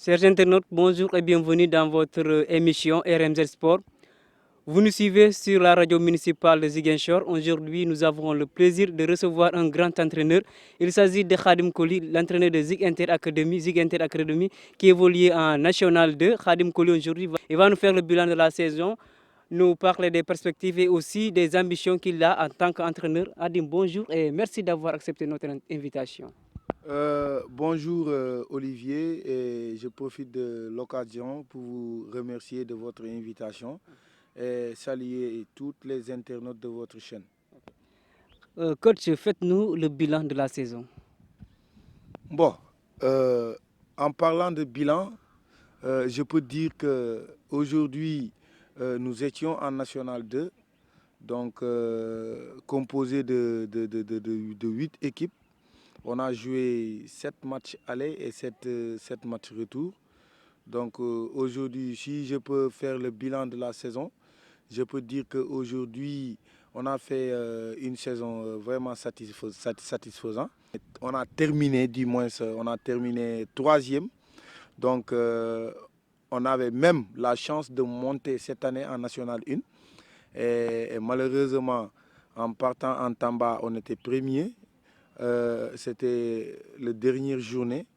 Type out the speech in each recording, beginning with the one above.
Chers internautes, bonjour et bienvenue dans votre émission RMZ Sport. Vous nous suivez sur la radio municipale de Ziguinchor. Aujourd'hui, nous avons le plaisir de recevoir un grand entraîneur. Il s'agit de Khadim Koli, l'entraîneur de Zig Inter Academy qui évolue en National 2. Khadim Koli aujourd'hui va nous faire le bilan de la saison, nous parler des perspectives et aussi des ambitions qu'il a en tant qu'entraîneur. Khadim, bonjour et merci d'avoir accepté notre invitation. Bonjour Olivier, et je profite de l'occasion pour vous remercier de votre invitation et saluer tous les internautes de votre chaîne. Coach, faites-nous le bilan de la saison. Bon, en parlant de bilan, je peux dire qu'aujourd'hui, nous étions en National 2, donc composé de 8 équipes. On a joué 7 matchs aller et 7 matchs retour. Donc aujourd'hui, si je peux faire le bilan de la saison, je peux dire qu'aujourd'hui, on a fait une saison vraiment satisfaisante. On a terminé, du moins, on a terminé troisième. Donc on avait même la chance de monter cette année en National 1. Et malheureusement, en partant en Tamba, on était premier. C'était la dernière journée.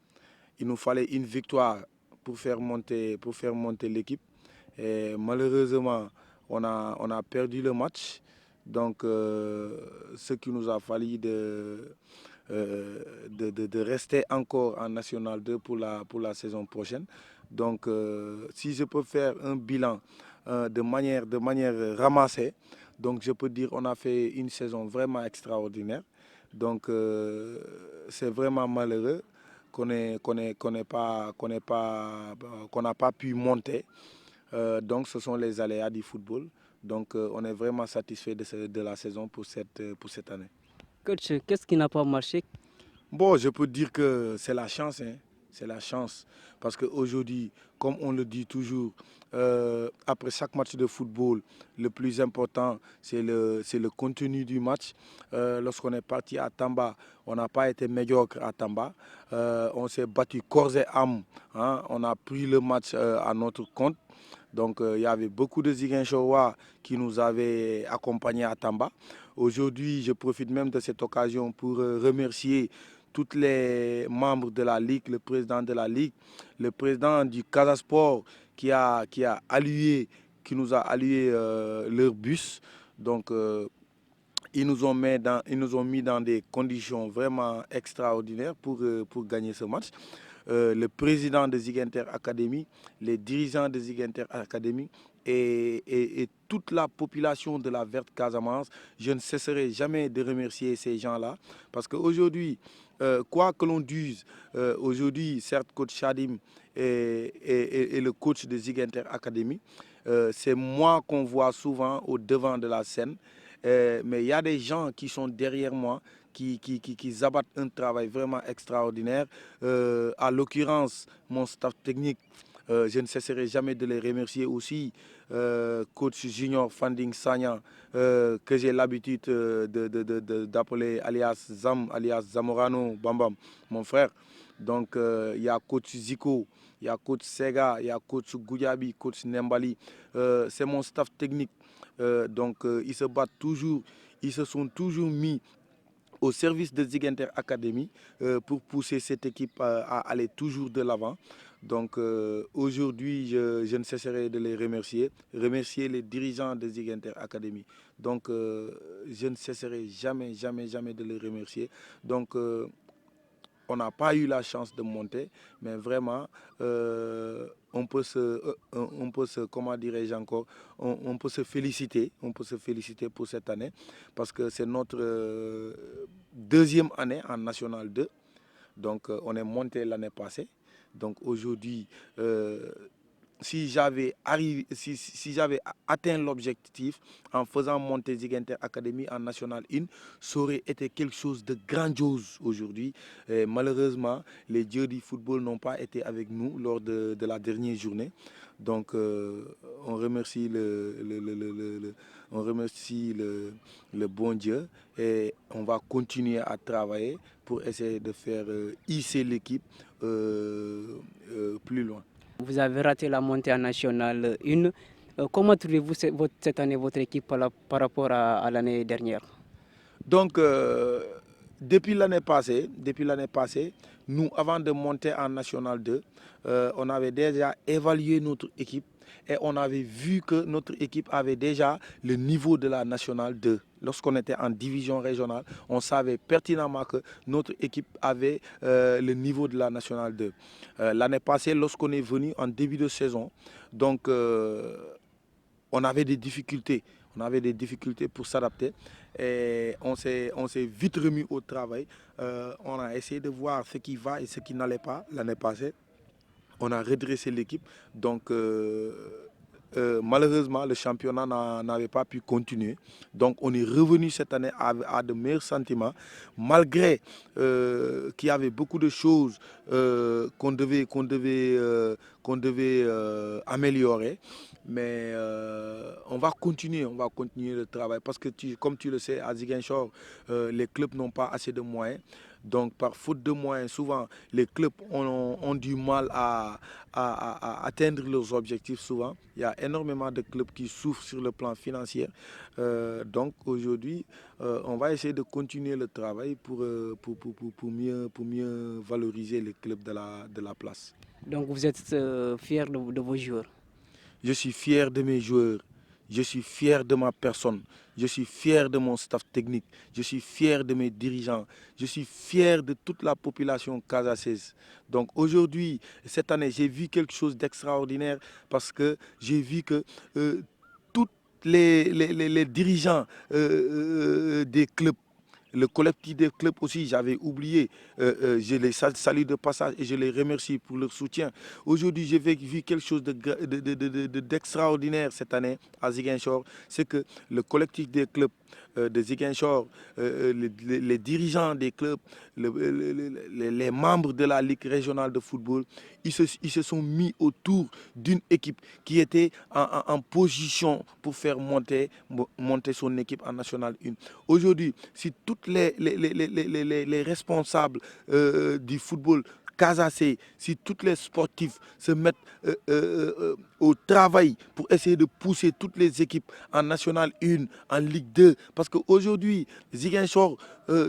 Il nous fallait une victoire pour faire monter l'équipe. Et malheureusement, on a perdu le match. Donc, ce qui nous a fallu de rester encore en National 2 pour la saison prochaine. Donc, si je peux faire un bilan de manière ramassée, donc je peux dire qu'on a fait une saison vraiment extraordinaire. Donc, c'est vraiment malheureux qu'on n'a pas pu monter. Donc, ce sont les aléas du football. Donc, on est vraiment satisfait de la saison pour cette année. Coach, qu'est-ce qui n'a pas marché? Bon, je peux dire que c'est la chance, hein. C'est la chance. Parce qu'aujourd'hui, comme on le dit toujours, après chaque match de football, le plus important, c'est le contenu du match. Lorsqu'on est parti à Tamba, on n'a pas été médiocre à Tamba. On s'est battu corps et âme, hein. On a pris le match à notre compte. Donc, il y avait beaucoup de Ziguinchorois qui nous avaient accompagnés à Tamba. Aujourd'hui, je profite même de cette occasion pour remercier tous les membres de la Ligue, le président de la Ligue, le président du Casasport qui nous a alloué leur bus. Donc, ils nous ont mis dans des conditions vraiment extraordinaires pour gagner ce match. Le président de Zig Inter Academy, les dirigeants de Zig Inter Academy et toute la population de la Verte Casamance. Je ne cesserai jamais de remercier ces gens-là parce qu'aujourd'hui, quoi que l'on dise, aujourd'hui, certes, coach Shadim et le coach de Zig Inter Academy, c'est moi qu'on voit souvent au devant de la scène. Mais il y a des gens qui sont derrière moi qui abattent un travail vraiment extraordinaire. À l'occurrence, mon staff technique, je ne cesserai jamais de les remercier aussi. Coach Junior Fanding Sagna, que j'ai l'habitude d'appeler alias Zam, alias Zamorano Bambam, mon frère. Donc, il y a coach Zico, il y a coach Sega, il y a coach Gouyabi, coach Nembali. C'est mon staff technique. Donc, ils se battent toujours, ils se sont toujours mis au service de Zig Inter Academy pour pousser cette équipe à aller toujours de l'avant. Donc aujourd'hui, je ne cesserai de les remercier les dirigeants de Zig Inter Academy. Donc je ne cesserai jamais de les remercier. Donc on n'a pas eu la chance de monter, mais vraiment, on peut se, comment dirais-je encore, on peut se féliciter, pour cette année, parce que c'est notre deuxième année en National 2. Donc, on est monté l'année passée. Donc, aujourd'hui, si j'avais atteint l'objectif en faisant monter Ziguinchor Academy en National 1, ça aurait été quelque chose de grandiose aujourd'hui. Malheureusement, les dieux du football n'ont pas été avec nous lors de la dernière journée. Donc, on remercie le bon Dieu et on va continuer à travailler pour essayer de faire hisser l'équipe plus loin. Vous avez raté la montée en National 1. Comment trouvez-vous cette année votre équipe par rapport à l'année dernière? Donc, depuis l'année passée, nous, avant de monter en National 2, on avait déjà évalué notre équipe et on avait vu que notre équipe avait déjà le niveau de la National 2. Lorsqu'on était en division régionale, on savait pertinemment que notre équipe avait le niveau de la National 2. L'année passée, lorsqu'on est venu en début de saison, donc on avait des difficultés. On avait des difficultés pour s'adapter et on s'est vite remis au travail. On a essayé de voir ce qui va et ce qui n'allait pas l'année passée. On a redressé l'équipe. Donc, malheureusement, le championnat n'avait pas pu continuer. Donc, on est revenu cette année à de meilleurs sentiments, malgré qu'il y avait beaucoup de choses qu'on devait améliorer. Mais on va continuer le travail parce que, comme tu le sais, à Ziguinchor, les clubs n'ont pas assez de moyens. Donc, par faute de moyens, souvent, les clubs ont du mal à atteindre leurs objectifs souvent. Il y a énormément de clubs qui souffrent sur le plan financier. Donc, aujourd'hui, on va essayer de continuer le travail pour mieux valoriser les clubs de la place. Donc, vous êtes fier de vos joueurs? Je suis fier de mes joueurs. Je suis fier de ma personne. Je suis fier de mon staff technique. Je suis fier de mes dirigeants. Je suis fier de toute la population casaçaise. Donc aujourd'hui, cette année, j'ai vu quelque chose d'extraordinaire parce que j'ai vu que tous les dirigeants des clubs, le collectif des clubs aussi, j'avais oublié. Je les salue de passage et je les remercie pour leur soutien. Aujourd'hui, j'ai vu quelque chose d'extraordinaire cette année à Ziguinchor. C'est que le collectif des clubs de Ziguinchor, les dirigeants des clubs, les membres de la Ligue régionale de football, ils se sont mis autour d'une équipe qui était en position pour faire monter son équipe en National 1. Aujourd'hui, si toutes les responsables du football casacé, si tous les sportifs se mettent au travail pour essayer de pousser toutes les équipes en National 1, en Ligue 2, parce qu'aujourd'hui, Ziguinchor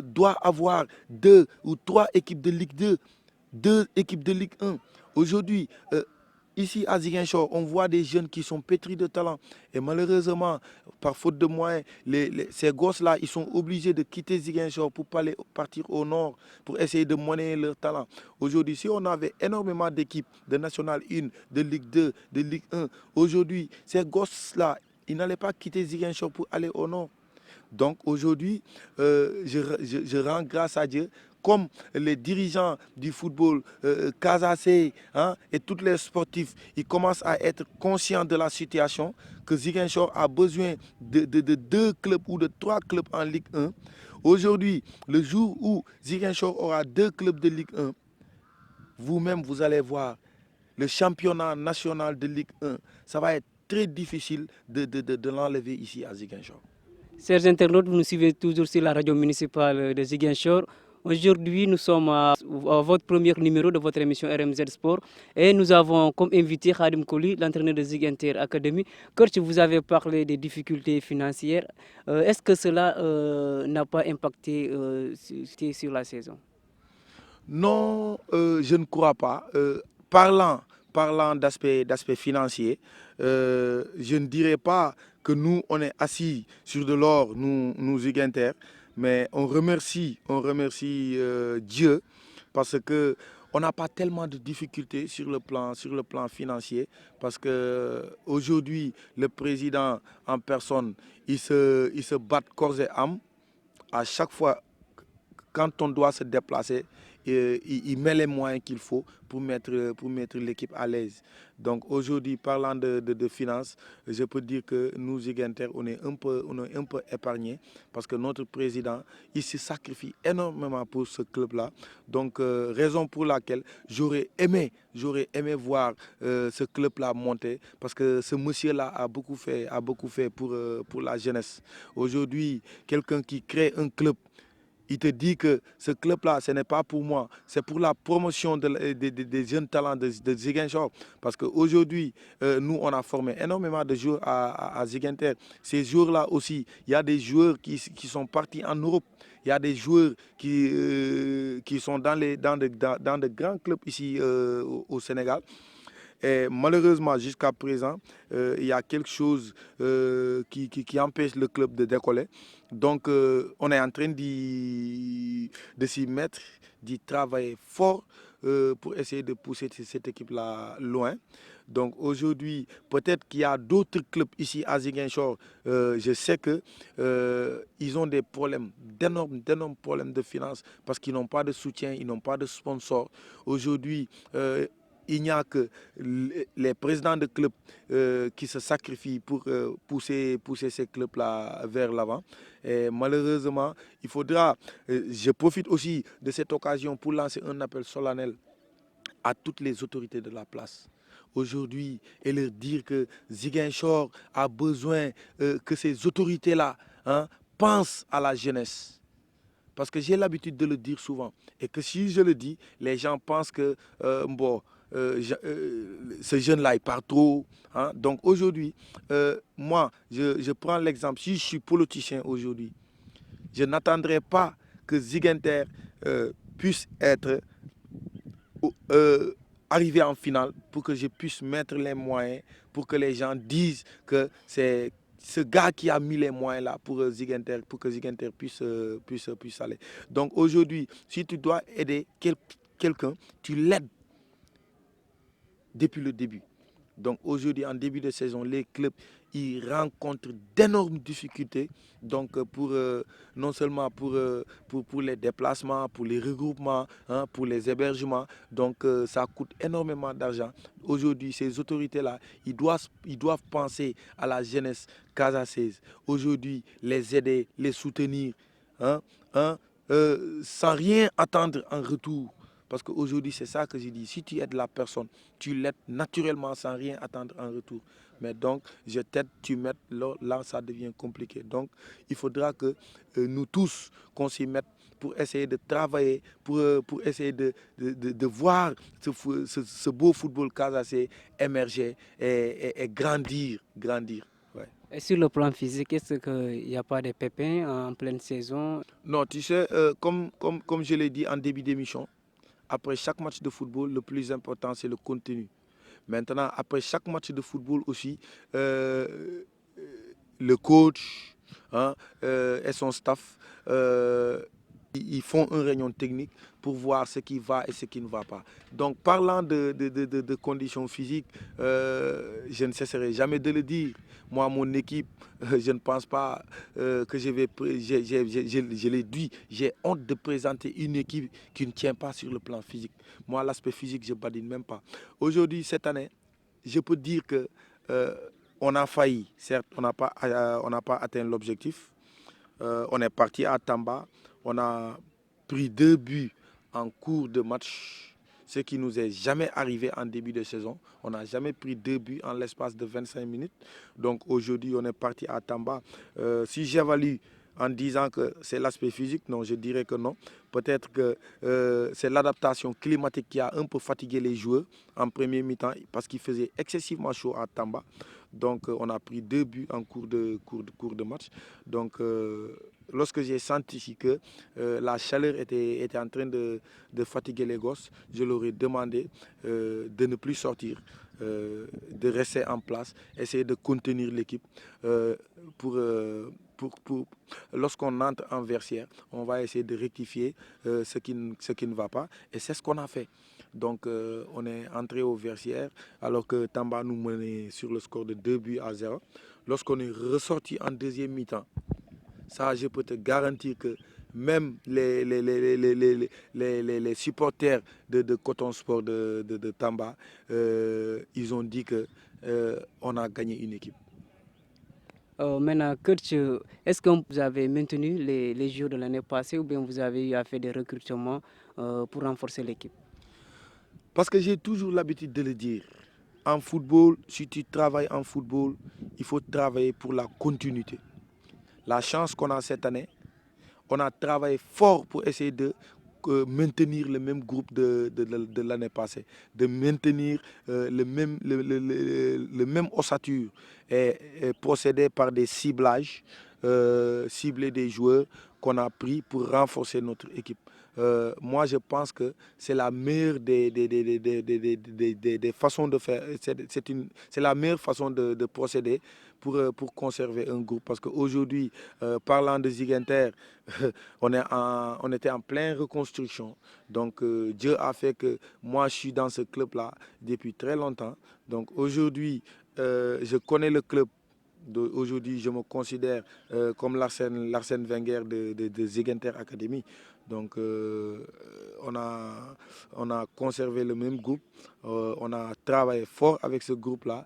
doit avoir 2 ou 3 équipes de Ligue 2, 2 équipes de Ligue 1. Aujourd'hui, ici à Ziguinchor, on voit des jeunes qui sont pétris de talent. Et malheureusement, par faute de moyens, ces gosses-là, ils sont obligés de quitter Ziguinchor pour partir au nord, pour essayer de monnayer leur talent. Aujourd'hui, si on avait énormément d'équipes de National 1, de Ligue 2, de Ligue 1, aujourd'hui, ces gosses-là, ils n'allaient pas quitter Ziguinchor pour aller au nord. Donc aujourd'hui, je rends grâce à Dieu, comme les dirigeants du football casacé et tous les sportifs, ils commencent à être conscients de la situation, que Ziguinchor a besoin de 2 clubs ou de 3 clubs en Ligue 1. Aujourd'hui, le jour où Ziguinchor aura 2 clubs de Ligue 1, vous-même, vous allez voir le championnat national de Ligue 1. Ça va être très difficile de l'enlever ici à Ziguinchor. Chers internautes, vous nous suivez toujours sur la radio municipale de Ziguinchor. Aujourd'hui, nous sommes à votre premier numéro de votre émission RMZ Sport et nous avons comme invité Khadim Koli, l'entraîneur de Ziguinchor Academy. Coach, vous avez parlé des difficultés financières. Est-ce que cela n'a pas impacté sur la saison? Non, je ne crois pas. Parlant d'aspect financier, je ne dirais pas que nous, on est assis sur de l'or, nous Ziguinchor, mais on remercie Dieu parce que on n'a pas tellement de difficultés sur le plan financier parce que aujourd'hui, le président en personne, il se bat corps et âme à chaque fois quand on doit se déplacer. il met les moyens qu'il faut pour mettre l'équipe à l'aise. Donc aujourd'hui, parlant de finances, je peux dire que nous, Ziguinchor, on est un peu épargnés parce que notre président, il se sacrifie énormément pour ce club-là. Donc, raison pour laquelle j'aurais aimé voir ce club-là monter parce que ce monsieur-là a beaucoup fait pour la jeunesse. Aujourd'hui, quelqu'un qui crée un club, il te dit que ce club-là, ce n'est pas pour moi, c'est pour la promotion des jeunes talents de Ziguinchor. Parce qu'aujourd'hui, nous, on a formé énormément de joueurs à Ziguinchor. Ces joueurs-là aussi, il y a des joueurs qui sont partis en Europe. Il y a des joueurs qui sont dans de grands clubs ici au Sénégal. Et malheureusement, jusqu'à présent, il y a quelque chose qui empêche le club de décoller. Donc, on est en train de s'y mettre, d'y travailler fort pour essayer de pousser cette équipe-là loin. Donc aujourd'hui, peut-être qu'il y a d'autres clubs ici à Ziguinchor. Je sais que ils ont des problèmes, d'énormes problèmes de finances parce qu'ils n'ont pas de soutien, ils n'ont pas de sponsors. Aujourd'hui, il n'y a que les présidents de clubs qui se sacrifient pour pousser ces clubs-là vers l'avant. Et malheureusement, il faudra, je profite aussi de cette occasion pour lancer un appel solennel à toutes les autorités de la place aujourd'hui et leur dire que Ziguinchor a besoin que ces autorités-là pensent à la jeunesse. Parce que j'ai l'habitude de le dire souvent. Et que si je le dis, les gens pensent que ce jeune-là, il part trop. Donc aujourd'hui, moi, je prends l'exemple. Si je suis politicien aujourd'hui, je n'attendrai pas que Ziguinchor puisse être arrivé en finale pour que je puisse mettre les moyens, pour que les gens disent que c'est ce gars qui a mis les moyens là pour Ziguinchor, pour que Ziguinchor puisse aller. Donc aujourd'hui, si tu dois aider quelqu'un, tu l'aides depuis le début. Donc aujourd'hui, en début de saison, les clubs ils rencontrent d'énormes difficultés. Donc non seulement pour les déplacements, pour les regroupements, pour les hébergements. Donc ça coûte énormément d'argent. Aujourd'hui, ces autorités-là, ils doivent penser à la jeunesse casaçaise. Aujourd'hui, les aider, les soutenir, sans rien attendre en retour. Parce qu'aujourd'hui, c'est ça que je dis. Si tu aides la personne, tu l'aides naturellement sans rien attendre en retour. Mais donc, je t'aide, tu m'aides, là, ça devient compliqué. Donc, il faudra que nous tous, qu'on s'y mette pour essayer de travailler, pour essayer de voir ce beau football casacé émerger et grandir. Ouais. Et sur le plan physique, est-ce qu'il n'y a pas de pépins en pleine saison? Non, tu sais, comme je l'ai dit en début d'émission, après chaque match de football, le plus important, c'est le contenu. Maintenant, après chaque match de football aussi, le coach et son staff, ils font une réunion technique pour voir ce qui va et ce qui ne va pas. Donc, parlant de conditions physiques, je ne cesserai jamais de le dire. Moi, mon équipe, je ne pense pas que je l'ai dit, j'ai honte de présenter une équipe qui ne tient pas sur le plan physique. Moi, l'aspect physique, je ne badine même pas. Aujourd'hui, cette année, je peux dire que on a failli. Certes, on n'a pas atteint l'objectif. On est parti à Tamba. On a pris 2 buts en cours de match, ce qui nous est jamais arrivé en début de saison. On n'a jamais pris 2 buts en l'espace de 25 minutes. Donc aujourd'hui, on est parti à Tamba. Si j'évalue en disant que c'est l'aspect physique, non, je dirais que non. Peut-être que c'est l'adaptation climatique qui a un peu fatigué les joueurs en premier mi-temps parce qu'il faisait excessivement chaud à Tamba. Donc on a pris 2 buts en cours de match. Donc lorsque j'ai senti que la chaleur était en train de fatiguer les gosses, je leur ai demandé de ne plus sortir, de rester en place, essayer de contenir l'équipe pour lorsqu'on entre en vestiaire, on va essayer de rectifier ce qui ne va pas. Et c'est ce qu'on a fait. Donc on est entré au vestiaire alors que Tamba nous menait sur le score de 2-0. Lorsqu'on est ressorti en deuxième mi-temps, ça je peux te garantir que même les supporters de Coton Sport de Tamba, ils ont dit qu'on a gagné une équipe. Maintenant, coach, est-ce que vous avez maintenu les jours de l'année passée ou bien vous avez eu à faire des recrutements pour renforcer l'équipe? Parce que j'ai toujours l'habitude de le dire. En football, si tu travailles en football, il faut travailler pour la continuité. La chance qu'on a cette année, on a travaillé fort pour essayer de maintenir le même groupe de l'année passée, de maintenir le même ossature et procéder par des ciblages, cibler des joueurs qu'on a pris pour renforcer notre équipe. Moi, je pense que c'est la meilleure des façons de faire. C'est la meilleure façon de procéder pour conserver un groupe. Parce qu'aujourd'hui, parlant de Ziguinter, on était en pleine reconstruction. Donc, Dieu a fait que moi, je suis dans ce club-là depuis très longtemps. Donc, aujourd'hui, je connais le club. Aujourd'hui, je me considère comme l'Arsène Wenger de Ziguinter Academy. Donc, on a conservé le même groupe. On a travaillé fort avec ce groupe-là.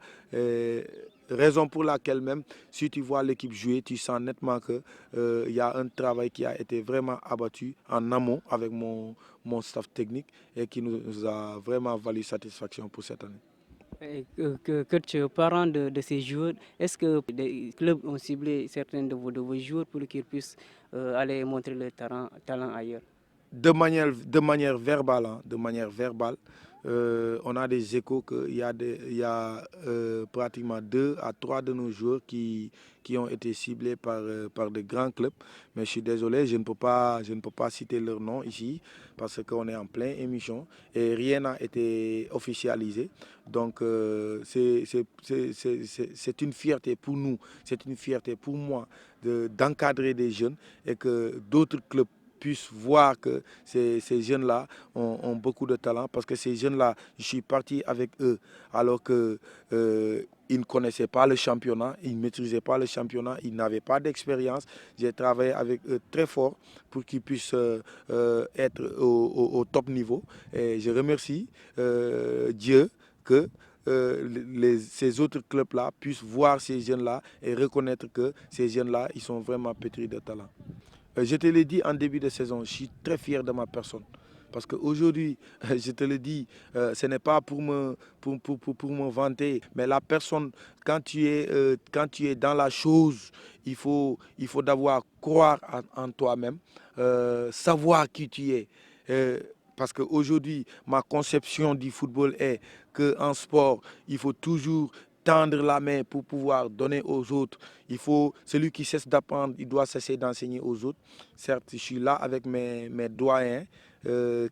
Raison pour laquelle même, si tu vois l'équipe jouer, tu sens nettement qu'il y a un travail qui a été vraiment abattu en amont avec mon staff technique et qui nous a vraiment valu satisfaction pour cette année. Coach, parlant de ces joueurs, est-ce que des clubs ont ciblé certains de vos joueurs pour qu'ils puissent aller montrer leur talent ailleurs? De manière verbale, hein, de manière verbale, on a des échos qu'il y a pratiquement 2 à 3 de nos joueurs qui ont été ciblés par de grands clubs. Mais je suis désolé, je ne peux pas citer leur nom ici parce qu'on est en pleine émission et rien n'a été officialisé. Donc c'est une fierté pour nous, c'est une fierté pour moi d'encadrer des jeunes et que d'autres clubs puissent voir que ces jeunes-là ont beaucoup de talent parce que ces jeunes-là, je suis parti avec eux alors qu'ils ne connaissaient pas le championnat, ils ne maîtrisaient pas le championnat, ils n'avaient pas d'expérience. J'ai travaillé avec eux très fort pour qu'ils puissent être au top niveau. Et je remercie Dieu que ces autres clubs-là puissent voir ces jeunes-là et reconnaître que ces jeunes-là, ils sont vraiment pétris de talent. Je te l'ai dit en début de saison, je suis très fier de ma personne. Parce qu'aujourd'hui, je te le dis, ce n'est pas pour me vanter, mais la personne, quand tu es dans la chose, il faut d'abord croire en toi-même, savoir qui tu es. Parce qu'aujourd'hui, ma conception du football est qu'en sport, il faut toujours tendre la main pour pouvoir donner aux autres. Celui qui cesse d'apprendre, il doit cesser d'enseigner aux autres. Certes, je suis là avec mes doyens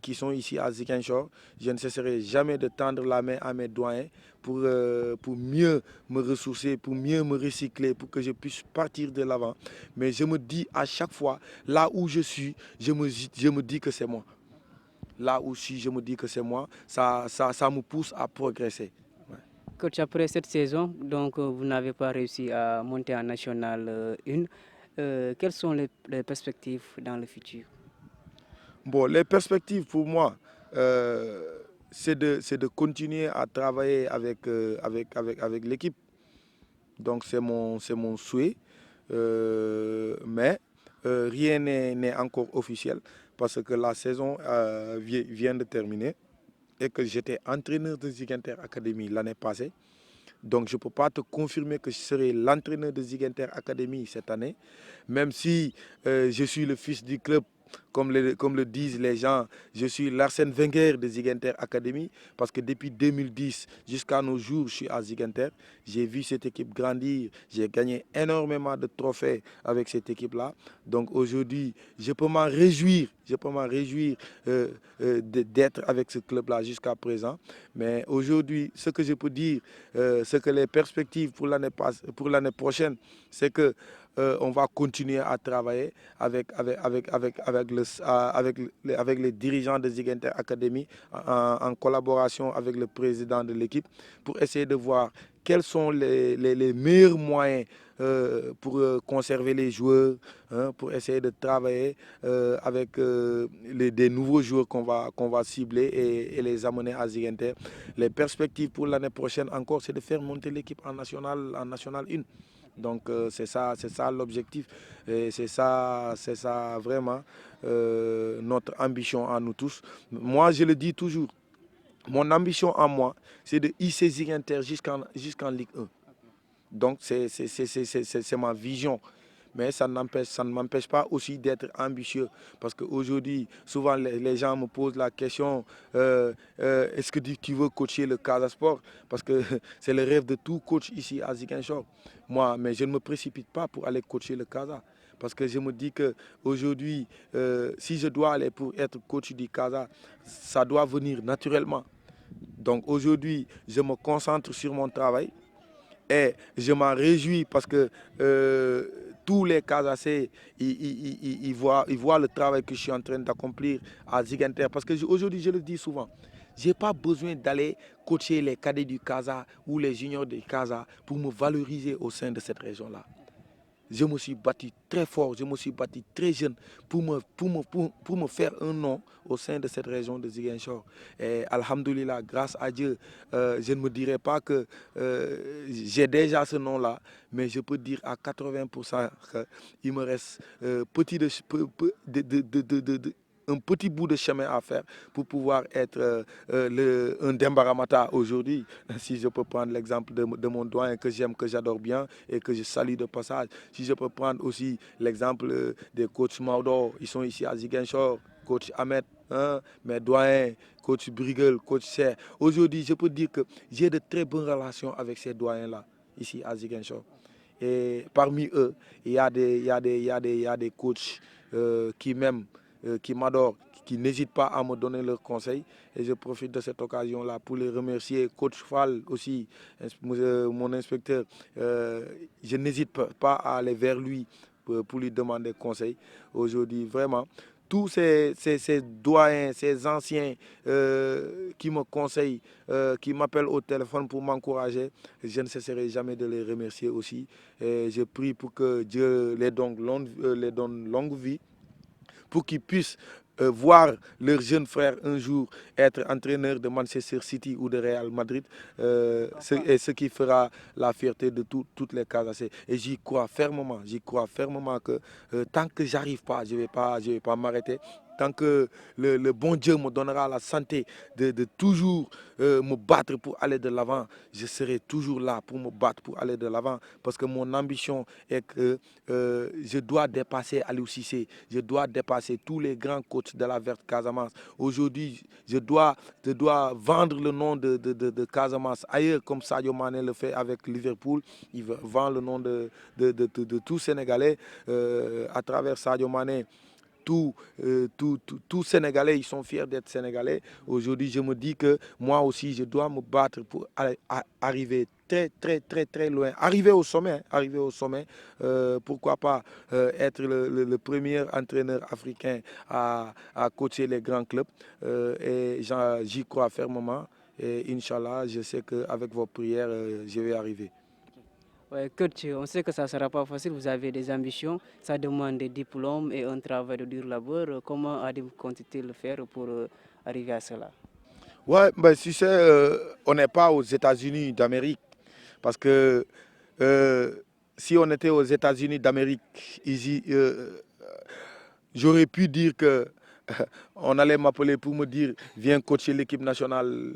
qui sont ici à Ziguinchor. Je ne cesserai jamais de tendre la main à mes doyens pour mieux me ressourcer, pour mieux me recycler, pour que je puisse partir de l'avant. Mais je me dis à chaque fois, là où je suis, je me dis que c'est moi. Là où je me dis que c'est moi, ça me pousse à progresser. Coach, après cette saison, donc vous n'avez pas réussi à monter en National 1. Quelles sont les perspectives dans le futur? Bon, les perspectives pour moi, c'est de continuer à travailler avec l'équipe. Donc c'est mon souhait. Mais rien n'est encore officiel parce que la saison vient de terminer et que j'étais entraîneur de Ziguinter Academy l'année passée. Donc je ne peux pas te confirmer que je serai l'entraîneur de Ziguinter Academy cette année, même si je suis le fils du club. Comme le disent les gens, je suis l'Arsène Wenger de Ziguinter Academy parce que depuis 2010 jusqu'à nos jours, je suis à Ziguinter. J'ai vu cette équipe grandir, j'ai gagné énormément de trophées avec cette équipe-là. Donc aujourd'hui, je peux m'en réjouir d'être avec ce club-là jusqu'à présent. Mais aujourd'hui, ce que je peux dire, ce que les perspectives pour l'année prochaine, c'est que on va continuer à travailler avec les dirigeants de Ziguinter Academy en collaboration avec le président de l'équipe pour essayer de voir quels sont les meilleurs moyens pour conserver les joueurs, hein, pour essayer de travailler avec des nouveaux joueurs qu'on va cibler et les amener à Ziguinchor. Les perspectives pour l'année prochaine encore, c'est de faire monter l'équipe en National 1. Donc c'est ça l'objectif et c'est ça vraiment notre ambition à nous tous. Moi, je le dis toujours, mon ambition à moi, c'est de hisser Ziguinchor jusqu'en Ligue 1. Donc c'est ma vision. Mais ça ne m'empêche pas aussi d'être ambitieux. Parce qu'aujourd'hui, souvent les gens me posent la question, est-ce que tu veux coacher le Casa Sport? Parce que c'est le rêve de tout coach ici à Ziguinchor. Moi, mais je ne me précipite pas pour aller coacher le Casa. Parce que je me dis qu'aujourd'hui, si je dois aller pour être coach du Casa, ça doit venir naturellement. Donc aujourd'hui, je me concentre sur mon travail. Et je m'en réjouis parce que tous les Casacés, ils voient le travail que je suis en train d'accomplir à Ziguinchor. Parce qu'aujourd'hui, je le dis souvent, je n'ai pas besoin d'aller coacher les cadets du Casa ou les juniors du Casa pour me valoriser au sein de cette région-là. Je me suis battu très fort, je me suis battu très jeune pour me faire un nom au sein de cette région de Ziguinchor. Et alhamdoulilah, grâce à Dieu, je ne me dirais pas que j'ai déjà ce nom-là, mais je peux dire à 80% qu'il me reste un petit bout de chemin à faire pour pouvoir être un Dembaramata aujourd'hui. Si je peux prendre l'exemple de mon doyen que j'aime, que j'adore bien et que je salue de passage. Si je peux prendre aussi l'exemple des coachs Maudor, ils sont ici à Ziguinchor, coach Ahmed, hein, mes doyens, coach Brigel, coach Serre. Aujourd'hui, je peux dire que j'ai de très bonnes relations avec ces doyens-là, ici à Ziguinchor. Et parmi eux, il y a des coachs qui m'aiment, qui m'adorent, qui n'hésitent pas à me donner leurs conseils. Et je profite de cette occasion-là pour les remercier. Coach Fall aussi, mon inspecteur, je n'hésite pas à aller vers lui pour lui demander conseil. Aujourd'hui, vraiment, tous ces doyens, ces anciens qui me conseillent, qui m'appellent au téléphone pour m'encourager, je ne cesserai jamais de les remercier aussi. Et je prie pour que Dieu les donne longue vie, pour qu'ils puissent voir leur jeune frère un jour être entraîneur de Manchester City ou de Real Madrid, ce qui fera la fierté de toutes les Casacés. Et j'y crois fermement que tant que j'arrive pas, je vais pas m'arrêter. Tant que le bon Dieu me donnera la santé de toujours me battre pour aller de l'avant, je serai toujours là pour me battre pour aller de l'avant. Parce que mon ambition est que je dois dépasser Aliou Cissé, je dois dépasser tous les grands coachs de la Verte Casamance. Aujourd'hui, je dois vendre le nom de Casamance ailleurs, comme Sadio Mané le fait avec Liverpool. Il vend le nom de tout Sénégalais à travers Sadio Mané. Tous Sénégalais, ils sont fiers d'être Sénégalais. Aujourd'hui, je me dis que moi aussi, je dois me battre pour arriver très loin. Arriver au sommet. Pourquoi pas être le premier entraîneur africain à coacher les grands clubs. Et j'y crois fermement. Et Inch'Allah, je sais qu'avec vos prières, je vais arriver. Ouais, coach, on sait que ça ne sera pas facile, vous avez des ambitions, ça demande des diplômes et un travail de dur labeur. Comment allez-vous continuer le faire pour arriver à cela? Ouais, ben, tu sais, on n'est pas aux États-Unis d'Amérique. Parce que si on était aux États-Unis d'Amérique, j'aurais pu dire que on allait m'appeler pour me dire viens coacher l'équipe nationale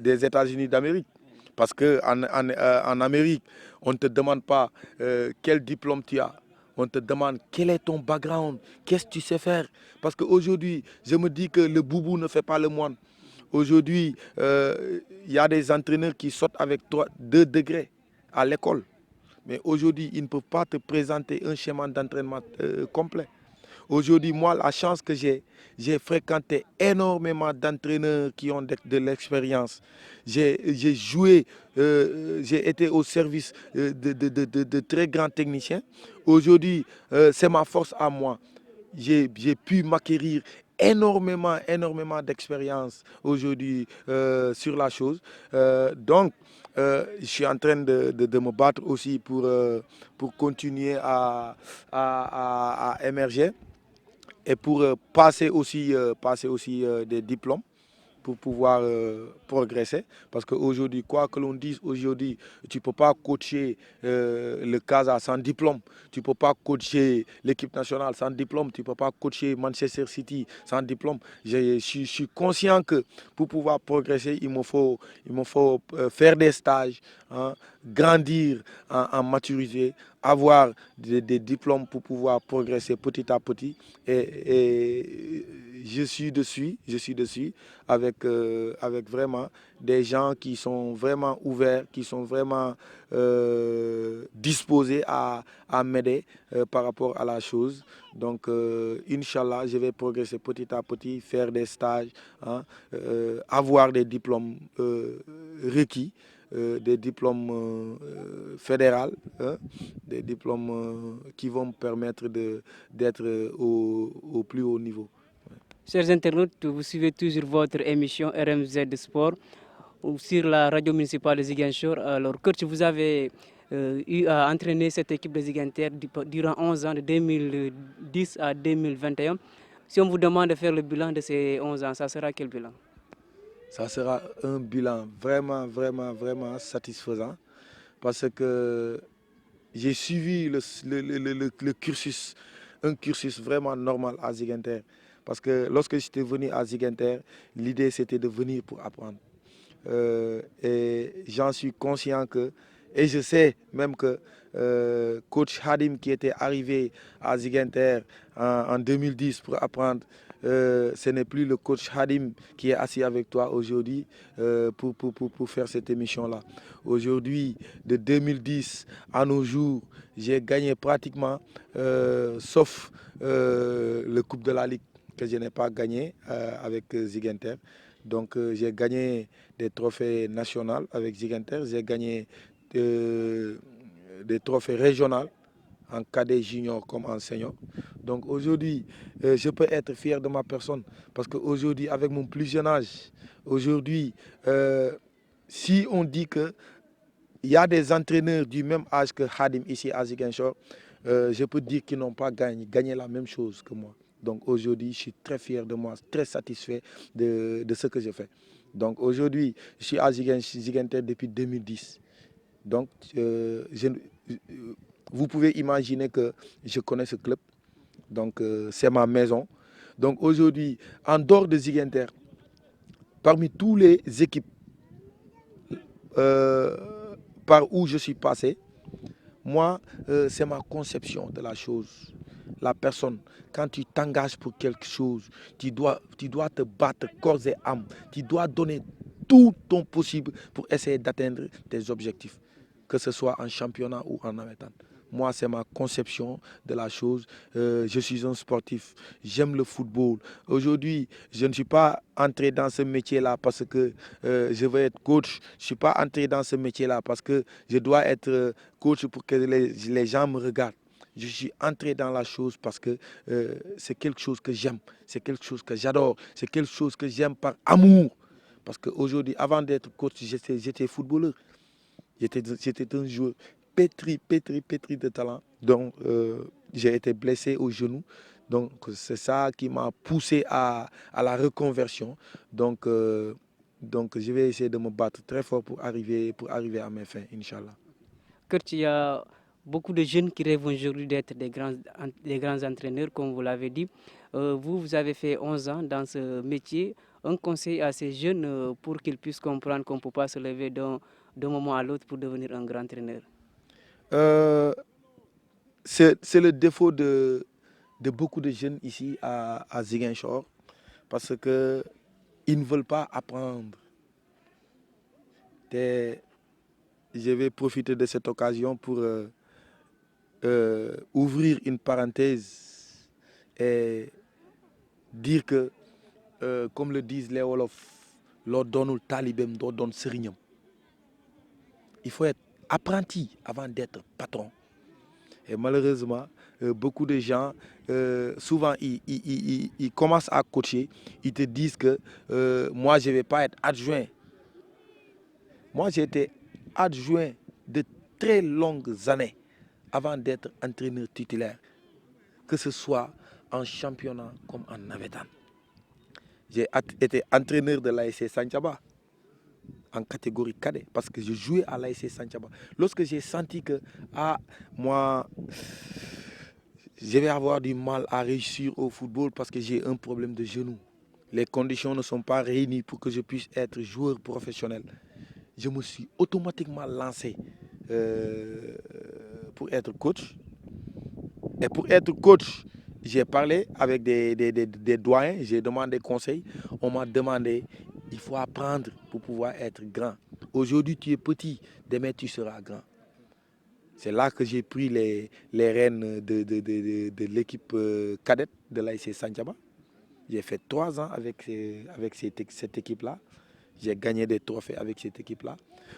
des États-Unis d'Amérique. Parce qu'en Amérique, on ne te demande pas quel diplôme tu as. On te demande quel est ton background, qu'est-ce que tu sais faire. Parce qu'aujourd'hui, je me dis que le boubou ne fait pas le moine. Aujourd'hui, il y a des entraîneurs qui sautent avec 2 degrés à l'école. Mais aujourd'hui, ils ne peuvent pas te présenter un schéma d'entraînement complet. Aujourd'hui, moi, la chance que j'ai fréquenté énormément d'entraîneurs qui ont de l'expérience. J'ai joué, j'ai été au service de très grands techniciens. Aujourd'hui, c'est ma force à moi. J'ai pu m'acquérir énormément d'expérience aujourd'hui sur la chose. Donc, je suis en train de me battre aussi pour continuer à émerger et pour passer aussi des diplômes pour pouvoir progresser. Parce qu'aujourd'hui, quoi que l'on dise aujourd'hui, tu ne peux pas coacher le Casa sans diplôme. Tu ne peux pas coacher l'équipe nationale sans diplôme. Tu ne peux pas coacher Manchester City sans diplôme. Je suis conscient que pour pouvoir progresser, il me faut faire des stages, hein, grandir en maturité, avoir des diplômes pour pouvoir progresser petit à petit. Et je suis dessus avec vraiment des gens qui sont vraiment ouverts, qui sont vraiment disposés à m'aider par rapport à la chose. Donc, Inch'Allah, je vais progresser petit à petit, faire des stages, hein, avoir des diplômes requis. Des diplômes fédéraux, hein, des diplômes qui vont me permettre d'être au plus haut niveau. Chers internautes, vous suivez toujours votre émission RMZ Sport sur la radio municipale de Ziguinchor. Alors, coach, vous avez eu à entraîner cette équipe de Ziguinter durant 11 ans, de 2010 à 2021. Si on vous demande de faire le bilan de ces 11 ans, ça sera quel bilan? Ça sera un bilan vraiment satisfaisant parce que j'ai suivi le cursus, un cursus vraiment normal à Ziguinter. Parce que lorsque j'étais venu à Ziguinter, l'idée c'était de venir pour apprendre. Et j'en suis conscient et je sais même que coach Hadim qui était arrivé à Ziguinter en 2010 pour apprendre, ce n'est plus le coach Hadim qui est assis avec toi aujourd'hui pour faire cette émission-là. Aujourd'hui, de 2010 à nos jours, j'ai gagné pratiquement, sauf le Coupe de la Ligue que je n'ai pas gagné avec Ziguinter. Donc j'ai gagné des trophées nationaux avec Ziguinter, j'ai gagné des trophées régionaux en cadet junior comme en senior. Donc aujourd'hui, je peux être fier de ma personne parce qu'aujourd'hui, avec mon plus jeune âge, aujourd'hui, si on dit qu'il y a des entraîneurs du même âge que Hadim ici à Ziguinchor, je peux dire qu'ils n'ont pas gagné la même chose que moi. Donc aujourd'hui, je suis très fier de moi, très satisfait de ce que je fais. Donc aujourd'hui, je suis à Ziguinter depuis 2010. Donc vous pouvez imaginer que je connais ce club. Donc c'est ma maison. Donc aujourd'hui, en dehors de Ziguinter, parmi toutes les équipes par où je suis passé, moi, c'est ma conception de la chose. La personne, quand tu t'engages pour quelque chose, tu dois te battre corps et âme. Tu dois donner tout ton possible pour essayer d'atteindre tes objectifs, que ce soit en championnat ou en amateur. Moi, c'est ma conception de la chose. Je suis un sportif. J'aime le football. Aujourd'hui, je ne suis pas entré dans ce métier-là parce que je veux être coach. Je ne suis pas entré dans ce métier-là parce que je dois être coach pour que les gens me regardent. Je suis entré dans la chose parce que c'est quelque chose que j'aime. C'est quelque chose que j'adore. C'est quelque chose que j'aime par amour. Parce qu'aujourd'hui, avant d'être coach, j'étais footballeur. J'étais un joueur pétri de talent. Donc, j'ai été blessé au genou. Donc, c'est ça qui m'a poussé à la reconversion. Donc, je vais essayer de me battre très fort pour arriver à mes fins, Inch'Allah. Kurt, il y a beaucoup de jeunes qui rêvent aujourd'hui d'être des grands entraîneurs, comme vous l'avez dit. Vous avez fait 11 ans dans ce métier. Un conseil à ces jeunes pour qu'ils puissent comprendre qu'on ne peut pas se lever d'un moment à l'autre pour devenir un grand entraîneur. C'est le défaut de beaucoup de jeunes ici à Ziguinchor parce qu'ils ne veulent pas apprendre. Je vais profiter de cette occasion pour ouvrir une parenthèse et dire que, comme le disent les Wolof, l'on donne le talibem, l'on donne serignam. Il faut être apprenti avant d'être patron. Et malheureusement, beaucoup de gens, souvent, ils commencent à coacher. Ils te disent que moi, je ne vais pas être adjoint. Moi, j'ai été adjoint de très longues années avant d'être entraîneur titulaire, que ce soit en championnat comme en navétane. J'ai été entraîneur de l'ASC Santhiaba en catégorie cadet parce que je jouais à l'ASC Santhiaba. Lorsque j'ai senti que moi, je vais avoir du mal à réussir au football parce que j'ai un problème de genou. Les conditions ne sont pas réunies pour que je puisse être joueur professionnel. Je me suis automatiquement lancé pour être coach. Et pour être coach, j'ai parlé avec des doyens, j'ai demandé conseil. On m'a demandé, il faut apprendre pour pouvoir être grand. Aujourd'hui, tu es petit, demain, tu seras grand. C'est là que j'ai pris les rênes de l'équipe cadette de l'ASC Santhiaba. J'ai fait 3 ans avec cette équipe-là. J'ai gagné des trophées avec cette équipe-là.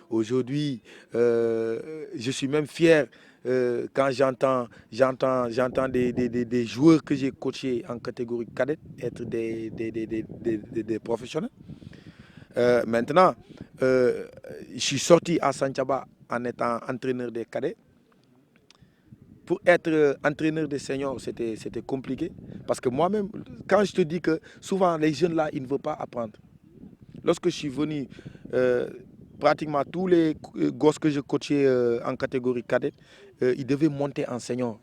Aujourd'hui, je suis même fier quand j'entends des joueurs que j'ai coachés en catégorie cadette être des professionnels. Maintenant, je suis sorti à Santhiaba en étant entraîneur des cadets. Pour être entraîneur des seniors, c'était compliqué. Parce que moi-même, quand je te dis que souvent les jeunes là, ils ne veulent pas apprendre. Lorsque je suis venu, pratiquement tous les gosses que je coachais en catégorie cadette, ils devaient monter en senior.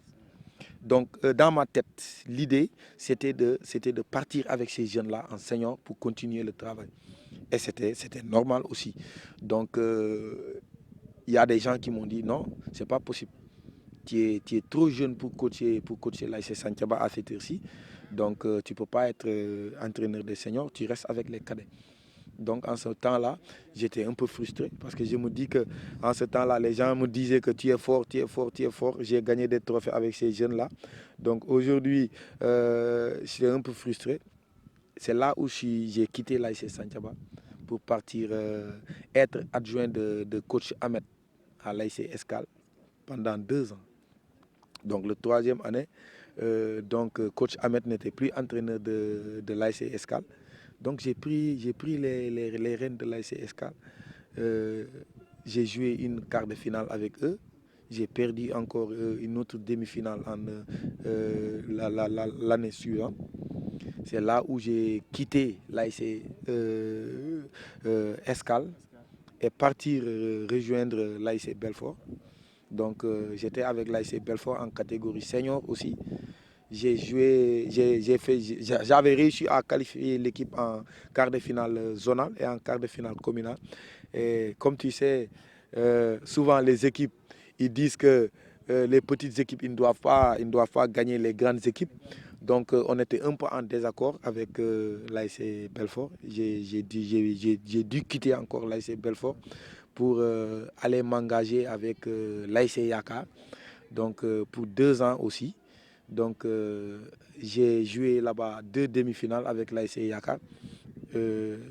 Donc, dans ma tête, l'idée, c'était de partir avec ces jeunes-là en senior pour continuer le travail. Et c'était normal aussi. Donc, il y a des gens qui m'ont dit non, ce n'est pas possible. Tu es trop jeune pour coacher l'ASC Santhiaba à cette heure-ci. Donc, tu ne peux pas être entraîneur des seniors, tu restes avec les cadets. Donc, en ce temps-là, j'étais un peu frustré parce que je me dis qu'en ce temps-là, les gens me disaient que tu es fort, tu es fort, tu es fort. J'ai gagné des trophées avec ces jeunes-là. Donc, aujourd'hui, j'étais un peu frustré. C'est là où j'ai quitté l'ASC Santhiaba pour partir être adjoint de coach Ahmed à l'ASC Escale pendant 2 ans. Donc, le 3e année, coach Ahmed n'était plus entraîneur de l'ASC Escale. Donc j'ai pris les rênes de l'ASC Escale. J'ai joué une quart de finale avec eux. J'ai perdu encore une autre demi-finale l'année suivante. C'est là où j'ai quitté l'ASC Escale et partir rejoindre l'ASC Belfort. Donc j'étais avec l'ASC Belfort en catégorie senior aussi. J'avais réussi à qualifier l'équipe en quart de finale zonale et en quart de finale communale. Et comme tu sais, souvent les équipes, ils disent que les petites équipes, ils ne doivent pas gagner les grandes équipes. Donc on était un peu en désaccord avec l'ASC Belfort. J'ai dû quitter encore l'ASC Belfort pour aller m'engager avec l'ASC Yaka. Donc pour 2 ans aussi. Donc, j'ai joué là-bas 2 demi-finales avec l'ASC Yaka.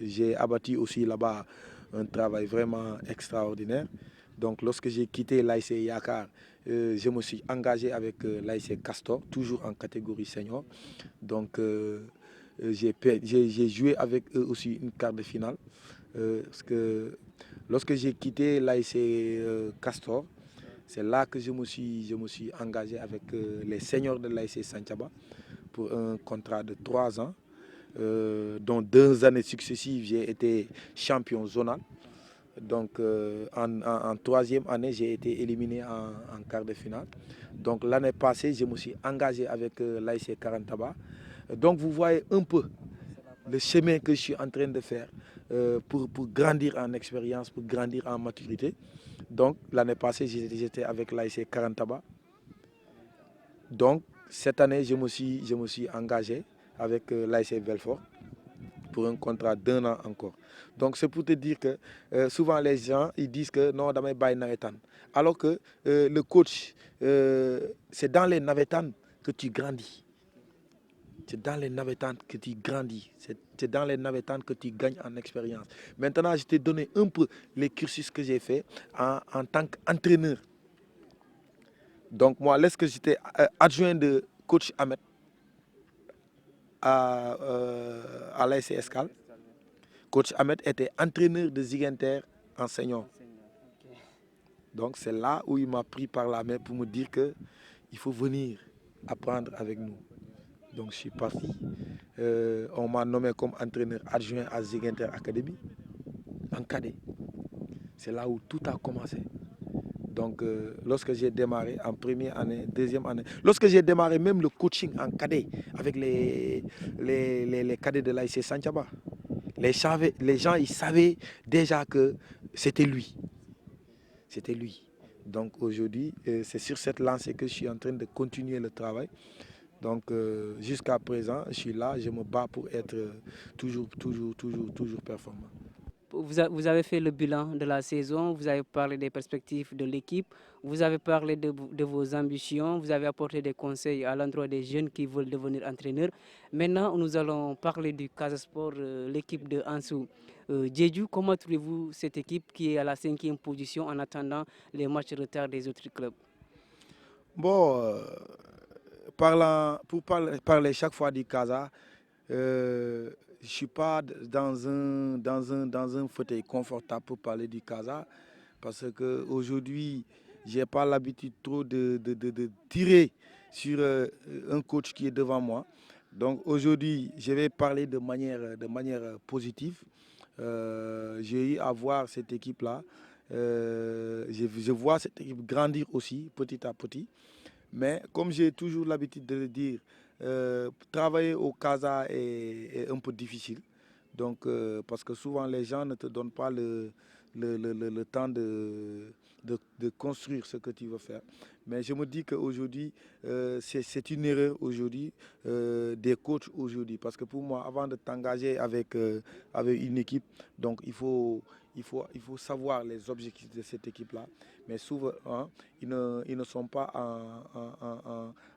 J'ai abattu aussi là-bas un travail vraiment extraordinaire. Donc, lorsque j'ai quitté l'ASC Yaka, je me suis engagé avec l'ASC Castor, toujours en catégorie senior. Donc, j'ai joué avec eux aussi une quart de finale. Parce que lorsque j'ai quitté l'ASC Castor, c'est là que je me suis engagé avec les seniors de l'ASC Santhiaba pour un contrat de 3 ans, dont 2 années successives, j'ai été champion zonal. Donc en 3e année, j'ai été éliminé en quart de finale. Donc l'année passée, je me suis engagé avec l'ASC Karantaba. Donc vous voyez un peu le chemin que je suis en train de faire pour grandir en expérience, pour grandir en maturité. Donc, l'année passée, j'étais avec l'ASC Karantaba. Donc, cette année, je me suis engagé avec l'ASC Belfort pour un contrat d'1 an encore. Donc, c'est pour te dire que souvent, les gens ils disent que non, damay bay nawetan. Alors que le coach, c'est dans les nawetan que tu grandis. C'est dans les navétanes que tu grandis. C'est dans les navétanes que tu gagnes en expérience. Maintenant, je t'ai donné un peu les cursus que j'ai fait en tant qu'entraîneur. Donc moi, lorsque j'étais adjoint de coach Ahmed à l'ASC Escale, coach Ahmed était entraîneur de Ziguinchor enseignant. Donc c'est là où il m'a pris par la main pour me dire qu'il faut venir apprendre avec nous. Donc je suis parti. On m'a nommé comme entraîneur adjoint à Ziguinchor Academy en cadet. C'est là où tout a commencé. Donc lorsque j'ai démarré en première année, deuxième année, lorsque j'ai démarré même le coaching en cadet avec les cadets de l'AIC Santhiaba, les gens ils savaient déjà que c'était lui. C'était lui. Donc aujourd'hui, c'est sur cette lancée que je suis en train de continuer le travail. Donc jusqu'à présent, je suis là, je me bats pour être toujours performant. Vous avez fait le bilan de la saison, vous avez parlé des perspectives de l'équipe, vous avez parlé de vos ambitions, vous avez apporté des conseils à l'endroit des jeunes qui veulent devenir entraîneurs. Maintenant, nous allons parler du Casa Sport, l'équipe de Ansou. Jeju, comment trouvez-vous cette équipe qui est à la 5e position en attendant les matchs retard des autres clubs? Bon, parler chaque fois du Casa, je ne suis pas dans un fauteuil confortable pour parler du Casa parce qu'aujourd'hui, je n'ai pas l'habitude trop de tirer sur un coach qui est devant moi. Donc aujourd'hui, je vais parler de manière positive. J'ai eu à voir cette équipe-là. Je vois cette équipe grandir aussi petit à petit. Mais comme j'ai toujours l'habitude de le dire, travailler au Casa est un peu difficile. Donc, parce que souvent les gens ne te donnent pas le temps de construire ce que tu veux faire. Mais je me dis qu'aujourd'hui, c'est une erreur aujourd'hui des coachs aujourd'hui. Parce que pour moi, avant de t'engager avec une équipe, donc il faut savoir les objectifs de cette équipe-là. Mais souvent, hein, ils ne sont pas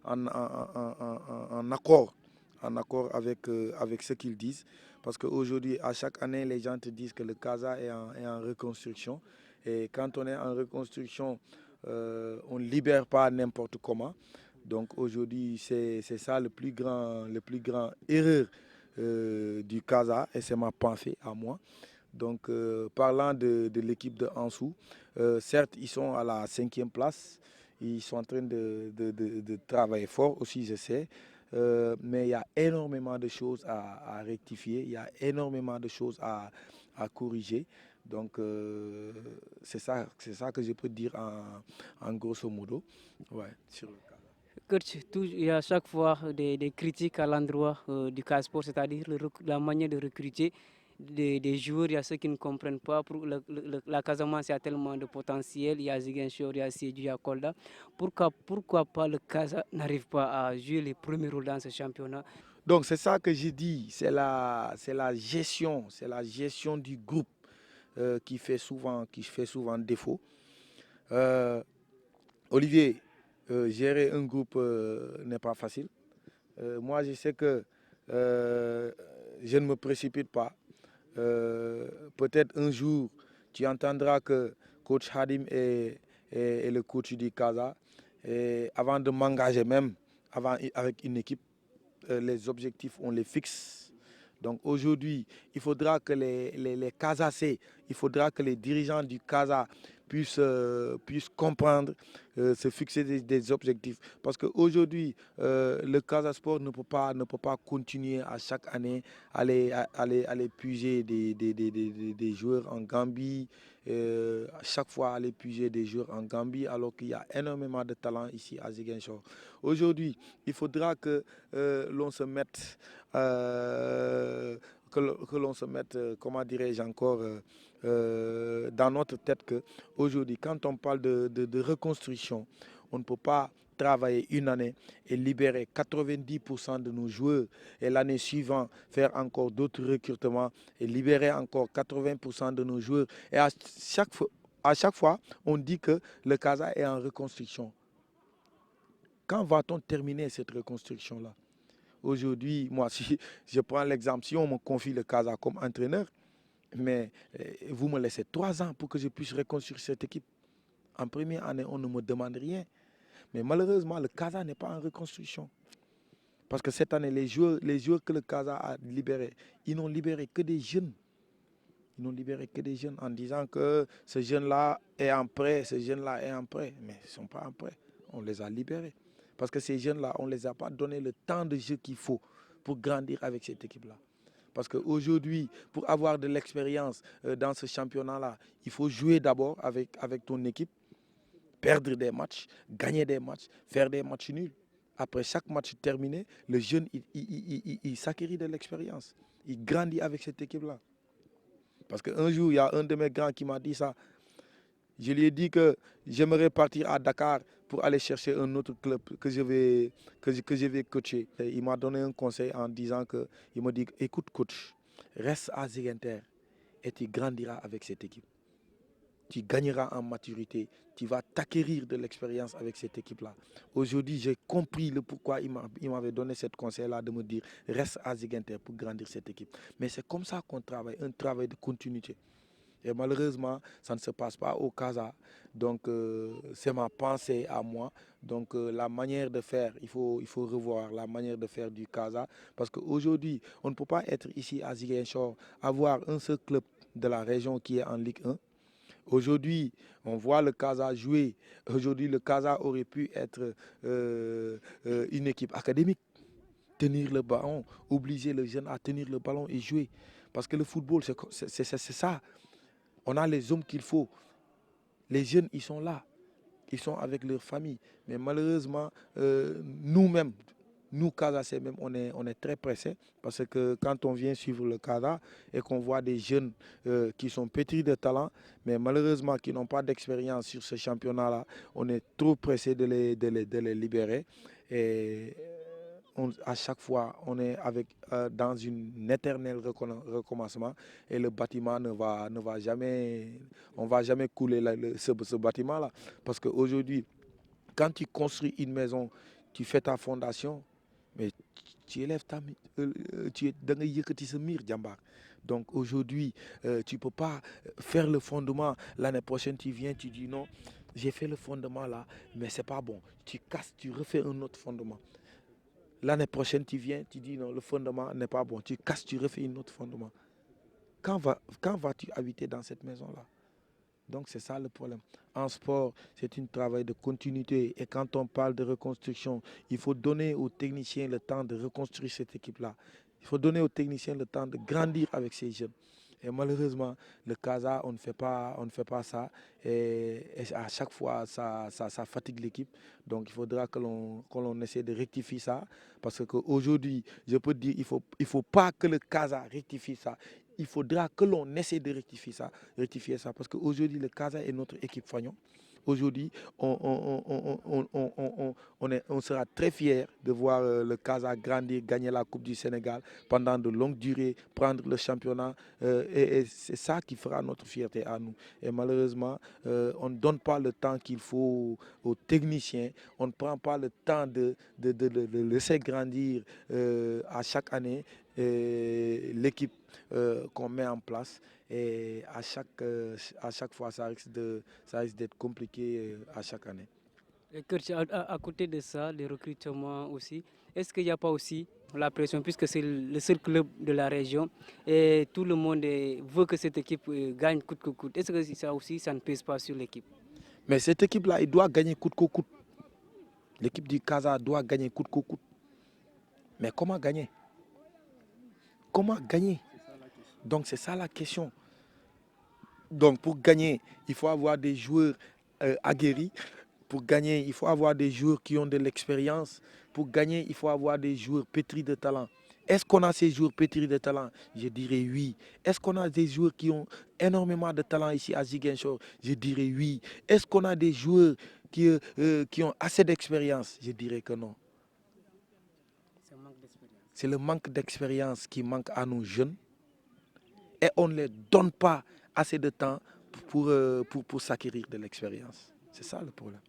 en accord avec ce qu'ils disent. Parce qu'aujourd'hui, à chaque année, les gens te disent que le Casa est en reconstruction. Et quand on est en reconstruction, on ne libère pas n'importe comment. Donc aujourd'hui, c'est ça le plus grand erreur du Casa. Et c'est ma pensée à moi. Donc parlant de l'équipe de Ansou, certes, ils sont à la 5e place. Ils sont en train de travailler fort aussi, je sais. Mais il y a énormément de choses à rectifier, il y a énormément de choses à corriger. Donc, c'est ça que je peux dire en grosso modo. Ouais, sur le cas. Coach, il y a chaque fois des critiques à l'endroit du Casport, c'est-à-dire la manière de recruter des joueurs. Il y a ceux qui ne comprennent pas. Pour la Casamance, il y a tellement de potentiel. Il y a Ziguinchor, il y a Sédhiou, il y a Kolda. Pourquoi pas le Casa n'arrive pas à jouer les premiers rôles dans ce championnat? Donc, c'est ça que j'ai dit. C'est la gestion du groupe qui fait souvent défaut. Olivier, gérer un groupe n'est pas facile. Moi, je sais que je ne me précipite pas. Peut-être un jour, tu entendras que coach Hadim est le coach du Casa. Et avant de m'engager même avec une équipe, les objectifs, on les fixe. Donc aujourd'hui, il faudra que les Casacés, il faudra que les dirigeants du Casa puissent comprendre, se fixer des objectifs. Parce qu'aujourd'hui, le Casa Sport ne peut pas continuer à chaque année aller puiser des joueurs en Gambie, à chaque fois aller puiser des joueurs en Gambie, alors qu'il y a énormément de talent ici à Ziguinchor. Aujourd'hui, il faudra que l'on se mette que l'on se mette, comment dirais-je encore, dans notre tête qu'aujourd'hui, quand on parle de reconstruction, on ne peut pas travailler une année et libérer 90% de nos joueurs et l'année suivante faire encore d'autres recrutements et libérer encore 80% de nos joueurs. Et à chaque fois, on dit que le Casa est en reconstruction. Quand va-t-on terminer cette reconstruction-là? Aujourd'hui, moi, si je prends l'exemple, si on me confie le Casa comme entraîneur, mais vous me laissez 3 ans pour que je puisse reconstruire cette équipe. En première année, on ne me demande rien. Mais malheureusement, le Casa n'est pas en reconstruction. Parce que cette année, les joueurs que le Casa a libérés, ils n'ont libéré que des jeunes. Ils n'ont libéré que des jeunes en disant que ce jeune-là est en prêt, ce jeune-là est en prêt. Mais ils ne sont pas en prêt. On les a libérés. Parce que ces jeunes-là, on ne les a pas donné le temps de jeu qu'il faut pour grandir avec cette équipe-là. Parce qu'aujourd'hui, pour avoir de l'expérience dans ce championnat-là, il faut jouer d'abord avec ton équipe, perdre des matchs, gagner des matchs, faire des matchs nuls. Après chaque match terminé, le jeune, il s'acquérit de l'expérience. Il grandit avec cette équipe-là. Parce qu'un jour, il y a un de mes grands qui m'a dit ça. Je lui ai dit que j'aimerais partir à Dakar pour aller chercher un autre club que je vais coacher. Et il m'a donné un conseil en disant que, il m'a dit, écoute coach, reste à Ziguinchor et tu grandiras avec cette équipe. Tu gagneras en maturité, tu vas t'acquérir de l'expérience avec cette équipe-là. Aujourd'hui, j'ai compris le pourquoi il m'avait donné ce conseil-là de me dire reste à Ziguinchor pour grandir cette équipe. Mais c'est comme ça qu'on travaille, un travail de continuité. Et malheureusement, ça ne se passe pas au Casa. Donc, c'est ma pensée à moi. Donc, la manière de faire, il faut revoir la manière de faire du Casa. Parce qu'aujourd'hui, on ne peut pas être ici à Ziguinchor, avoir un seul club de la région qui est en Ligue 1. Aujourd'hui, on voit le Casa jouer. Aujourd'hui, le Casa aurait pu être une équipe académique. Tenir le ballon, obliger le jeune à tenir le ballon et jouer. Parce que le football, c'est ça. On a les hommes qu'il faut. Les jeunes, ils sont là. Ils sont avec leur famille. Mais malheureusement, nous-mêmes, nous, Casa, même, on est très pressés. Parce que quand on vient suivre le Casa et qu'on voit des jeunes qui sont pétris de talent, mais malheureusement qui n'ont pas d'expérience sur ce championnat-là, on est trop pressé de les libérer. Et à chaque fois, on est dans un éternel recommencement et le bâtiment ne va jamais, on va jamais couler ce bâtiment-là. Parce qu'aujourd'hui, quand tu construis une maison, tu fais ta fondation, mais tu élèves tu es dans le mur, Djambar. Donc aujourd'hui, tu ne peux pas faire le fondement. L'année prochaine, tu viens, tu dis non, j'ai fait le fondement là, mais c'est pas bon. Tu casses, tu refais un autre fondement. L'année prochaine, tu viens, tu dis non, le fondement n'est pas bon. Tu casses, tu refais un autre fondement. Quand vas-tu habiter dans cette maison-là? Donc c'est ça le problème. En sport, c'est un travail de continuité. Et quand on parle de reconstruction, il faut donner aux techniciens le temps de reconstruire cette équipe-là. Il faut donner aux techniciens le temps de grandir avec ces jeunes. Et malheureusement, le Casa, on ne fait pas ça. Et à chaque fois, ça fatigue l'équipe. Donc il faudra que l'on essaie de rectifier ça. Parce qu'aujourd'hui, je peux dire, il faut pas que le Casa rectifie ça. Il faudra que l'on essaie de rectifier ça. Parce qu'aujourd'hui, le Casa est notre équipe Fagnon. Aujourd'hui, on sera très fiers de voir le Casa grandir, gagner la Coupe du Sénégal pendant de longues durées, prendre le championnat. Et c'est ça qui fera notre fierté à nous. Et malheureusement, on ne donne pas le temps qu'il faut aux techniciens. On ne prend pas le temps de laisser grandir à chaque année l'équipe qu'on met en place. Et à chaque fois, ça risque d'être compliqué à chaque année. Et coach, à côté de ça, les recrutements aussi, est-ce qu'il n'y a pas aussi la pression, puisque c'est le seul club de la région et tout le monde veut que cette équipe gagne coûte que coûte. Est-ce que ça aussi, ça ne pèse pas sur l'équipe? Mais cette équipe-là, il doit gagner coûte que coûte. L'équipe du Casa doit gagner coûte que coûte. Mais comment gagner? Comment gagner? Donc c'est ça la question. Donc pour gagner, il faut avoir des joueurs aguerris. Pour gagner, il faut avoir des joueurs qui ont de l'expérience. Pour gagner, il faut avoir des joueurs pétris de talent. Est-ce qu'on a ces joueurs pétris de talent? Je dirais oui. Est-ce qu'on a des joueurs qui ont énormément de talent ici à Ziguinchor? Je dirais oui. Est-ce qu'on a des joueurs qui ont assez d'expérience? Je dirais que non. C'est le manque d'expérience qui manque à nos jeunes. Et on ne leur donne pas assez de temps pour s'acquérir de l'expérience. C'est ça le problème.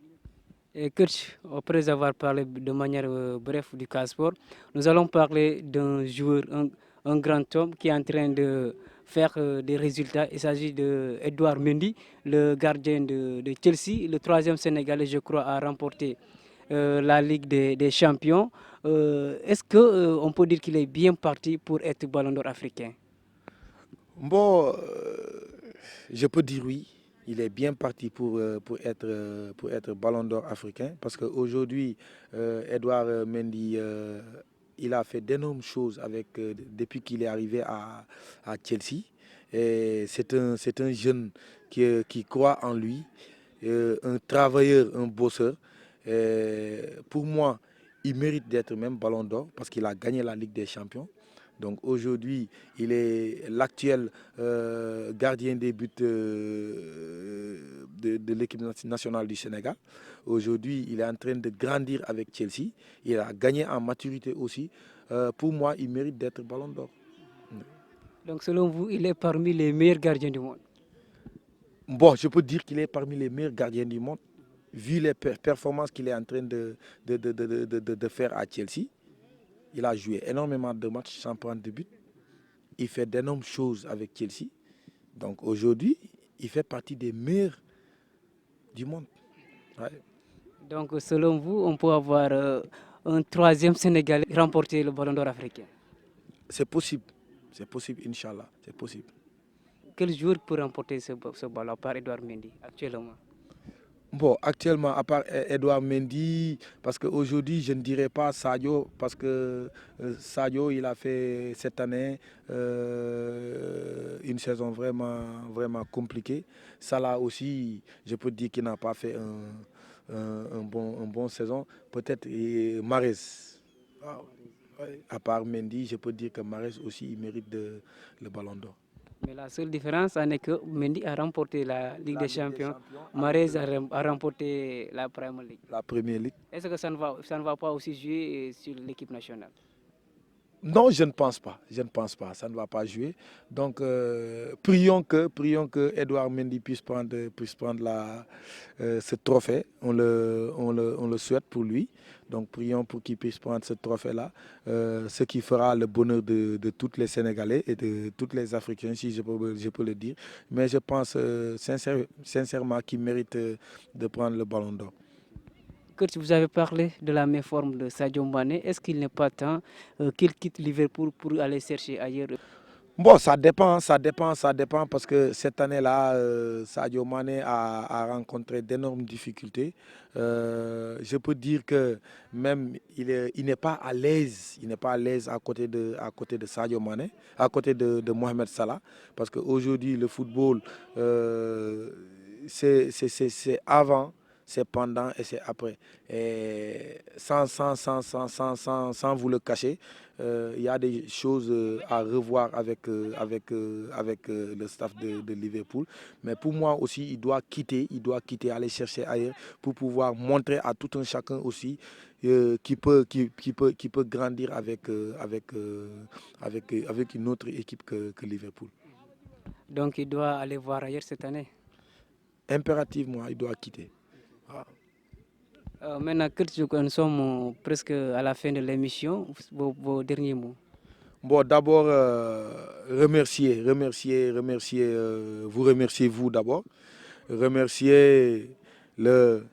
Et coach, après avoir parlé de manière bref du Casport, nous allons parler d'un joueur, un grand homme qui est en train de faire des résultats. Il s'agit d'Edouard Mendy, le gardien de Chelsea, le troisième Sénégalais, je crois, à remporter la Ligue des Champions. Est-ce qu'on peut dire qu'il est bien parti pour être Ballon d'Or africain? Bon, je peux dire oui. Il est bien parti pour être Ballon d'Or africain parce qu'aujourd'hui, Edouard Mendy, il a fait d'énormes choses depuis qu'il est arrivé à Chelsea. Et c'est un jeune qui croit en lui, un travailleur, un bosseur. Pour moi, il mérite d'être même Ballon d'Or parce qu'il a gagné la Ligue des Champions. Donc aujourd'hui, il est l'actuel gardien des buts de l'équipe nationale du Sénégal. Aujourd'hui, il est en train de grandir avec Chelsea. Il a gagné en maturité aussi. Pour moi, il mérite d'être Ballon d'Or. Donc selon vous, il est parmi les meilleurs gardiens du monde? Bon, je peux dire qu'il est parmi les meilleurs gardiens du monde, vu les performances qu'il est en train de faire à Chelsea. Il a joué énormément de matchs sans prendre de but. Il fait d'énormes choses avec Chelsea. Donc aujourd'hui, il fait partie des meilleurs du monde. Ouais. Donc selon vous, on peut avoir un troisième Sénégalais remporter le Ballon d'Or africain? C'est possible, Inch'Allah, c'est possible. Quel joueur peut remporter ce ballon par Edouard Mendy actuellement? Bon, actuellement, à part Edouard Mendy, parce qu'aujourd'hui, je ne dirais pas Sadio, parce que Sadio, il a fait cette année une saison vraiment compliquée. Salah aussi, je peux dire qu'il n'a pas fait un bon saison. Peut-être Mahrez. Ah, ouais. À part Mendy, je peux dire que Mahrez aussi, il mérite le ballon d'or. Mais la seule différence en est que Mendy a remporté la Ligue La des Ligue des Champions, Champions avec Mahrez a remporté la Premier League. la Première Ligue. Est-ce que ça ne va pas aussi jouer sur l'équipe nationale? Non, je ne pense pas. Je ne pense pas. Ça ne va pas jouer. Donc, prions que Edouard Mendy puisse prendre ce trophée. On le souhaite pour lui. Donc, prions pour qu'il puisse prendre ce trophée-là. Ce qui fera le bonheur de tous les Sénégalais et de tous les Africains, si je peux le dire. Mais je pense sincèrement qu'il mérite de prendre le ballon d'or. Quand vous avez parlé de la méforme de Sadio Mané, est-ce qu'il n'est pas temps qu'il quitte Liverpool pour aller chercher ailleurs? Bon, ça dépend parce que cette année-là, Sadio Mané a rencontré d'énormes difficultés. Je peux dire que même il n'est pas à l'aise, à côté de Sadio Mané, à côté de Mohamed Salah, parce qu'aujourd'hui le football, c'est avant, c'est pendant et c'est après. Et sans vous le cacher, il y a des choses à revoir avec le staff de Liverpool. Mais pour moi aussi, il doit quitter, aller chercher ailleurs pour pouvoir montrer à tout un chacun aussi qui peut grandir avec une autre équipe que Liverpool. Donc il doit aller voir ailleurs cette année. Impérativement, il doit quitter. Ah. Maintenant que nous sommes presque à la fin de l'émission, vos derniers mots. Bon, d'abord, vous remercier vous d'abord. Remercier le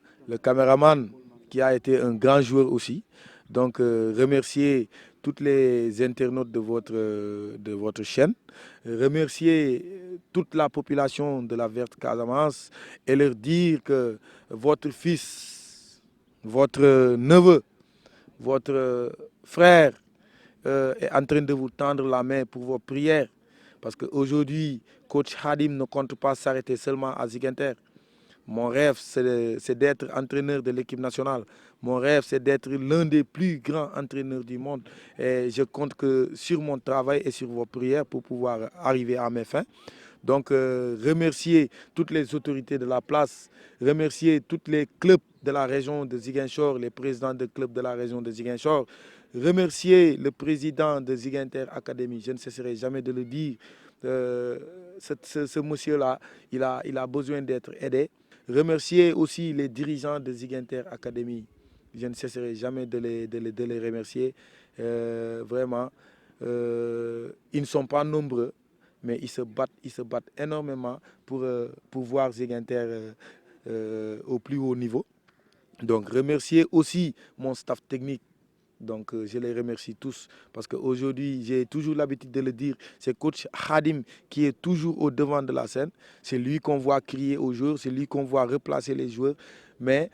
caméraman qui a été un grand joueur aussi. Donc, remercier toutes les internautes de votre chaîne. Remercier toute la population de la Verte Casamance et leur dire que votre fils, votre neveu, votre frère est en train de vous tendre la main pour vos prières. Parce qu'aujourd'hui, coach Hadim ne compte pas s'arrêter seulement à Ziguinter. Mon rêve, c'est d'être entraîneur de l'équipe nationale. Mon rêve, c'est d'être l'un des plus grands entraîneurs du monde. Et je compte que sur mon travail et sur vos prières pour pouvoir arriver à mes fins. Donc, remercier toutes les autorités de la place, remercier tous les clubs de la région de Ziguinchor, les présidents de clubs de la région de Ziguinchor, remercier le président de Ziguinter Academy. Je ne cesserai jamais de le dire. Ce monsieur-là, il a besoin d'être aidé. Remercier aussi les dirigeants de Ziguinter Academy. Je ne cesserai jamais de les remercier. Vraiment, ils ne sont pas nombreux, mais ils se battent énormément pour voir Ziguinter au plus haut niveau. Donc remercier aussi mon staff technique. Donc je les remercie tous parce qu'aujourd'hui, j'ai toujours l'habitude de le dire, c'est coach Khadim qui est toujours au devant de la scène. C'est lui qu'on voit crier aux joueurs, c'est lui qu'on voit replacer les joueurs. Mais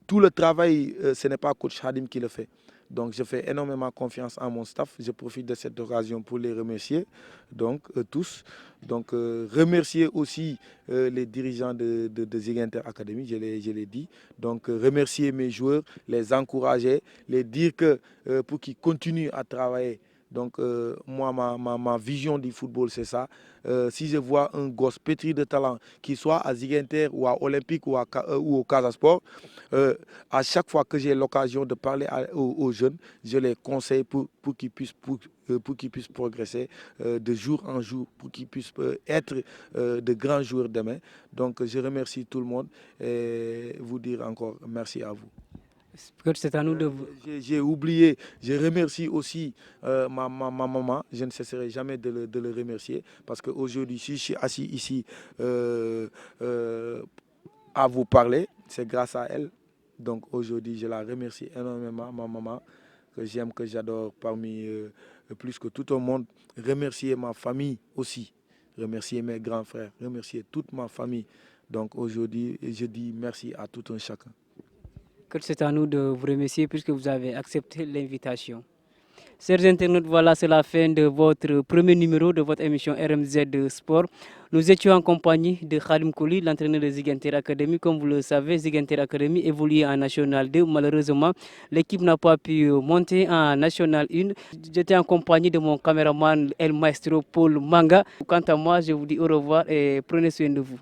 tout le travail, ce n'est pas coach Khadim qui le fait. Donc je fais énormément confiance à mon staff. Je profite de cette occasion pour les remercier, donc tous. Donc remercier aussi les dirigeants de Ziguinchor Academy, je l'ai dit. Donc remercier mes joueurs, les encourager, les dire que pour qu'ils continuent à travailler. Donc moi, ma vision du football, c'est ça. Si je vois un gosse pétri de talent, qu'il soit à Ziguinchor ou à Olympique ou au Casa Sport, à chaque fois que j'ai l'occasion de parler aux jeunes, je les conseille pour qu'ils puissent progresser de jour en jour, pour qu'ils puissent être de grands joueurs demain. Donc je remercie tout le monde et vous dire encore merci à vous. C'est à nous de vous. J'ai oublié, je remercie aussi ma maman, je ne cesserai jamais de le remercier parce qu'aujourd'hui, si je suis assis ici à vous parler, c'est grâce à elle. Donc aujourd'hui, je la remercie énormément, ma maman, que j'aime, que j'adore parmi plus que tout au monde. Remercier ma famille aussi, remercier mes grands frères, remercier toute ma famille. Donc aujourd'hui, je dis merci à tout un chacun. C'est à nous de vous remercier puisque vous avez accepté l'invitation. Chers internautes, voilà, c'est la fin de votre premier numéro de votre émission RMZ Sport. Nous étions en compagnie de Khadim Kouli, l'entraîneur de Ziguinchor Academy. Comme vous le savez, Ziguinchor Academy évolue en National 2. Malheureusement, l'équipe n'a pas pu monter en National 1. J'étais en compagnie de mon caméraman El Maestro Paul Manga. Quant à moi, je vous dis au revoir et prenez soin de vous.